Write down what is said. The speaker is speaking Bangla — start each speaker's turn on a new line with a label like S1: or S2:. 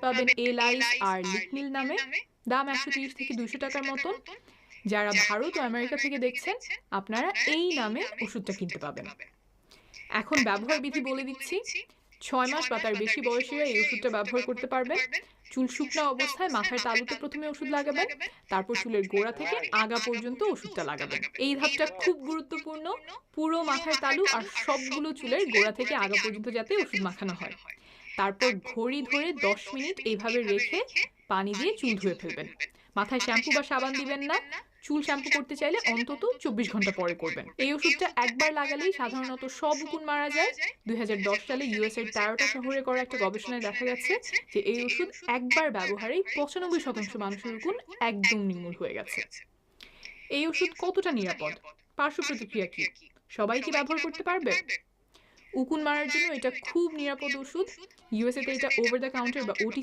S1: পাবেন এলাইস আর লিকমিল নামে। দাম 130 থেকে 200 টাকার মতন। যারা ভারত ও আমেরিকা থেকে দেখছেন আপনারা এই নামে ওষুধটা কিনতে পাবেন। এখন ব্যবহার বিধি বলে দিচ্ছি। 6 মাস বা তার বেশি বয়সীরা এই ওষুধটা ব্যবহার করতে পারবেন। চুল শুকনো অবস্থায় মাথার তালুতে প্রথমে ওষুধ লাগাবেন, তারপর চুলের গোড়া থেকে আগা পর্যন্ত ওষুধটা লাগাবেন। এই ধাপটা খুব গুরুত্বপূর্ণ, পুরো মাথার তালু আর সবগুলো চুলের গোড়া থেকে আগা পর্যন্ত যাতে ওষুধ মাখানো হয়। তারপর ঘড়ি ধরে 10 মিনিট এইভাবে রেখে পানি দিয়ে চুল ধুয়ে ফেলবেন। মাথায় শ্যাম্পু বা সাবান দিবেন না। চুল শ্যাম্পু করতে চাইলে অন্তত 24 ঘন্টা পরে করবেন। এই ওষুধটা একবার লাগালেই সাধারণত সব উকুন মারা যায়। 2010 সালে ইউএস এর 13টা শহরে করা একটা গবেষণায় দেখা গেছে যে এই ওষুধ একবার ব্যবহারেই 95% মানুষের উকুন একদম নির্মূল হয়ে গেছে। এই ওষুধ কতটা নিরাপদ? পার্শ্ব প্রতিক্রিয়া কি? সবাই কি ব্যবহার করতে পারবে? উকুন মারার জন্য এটা খুব নিরাপদ ওষুধ। ইউএসএ তে এটা ওভার দ্য কাউন্টার বা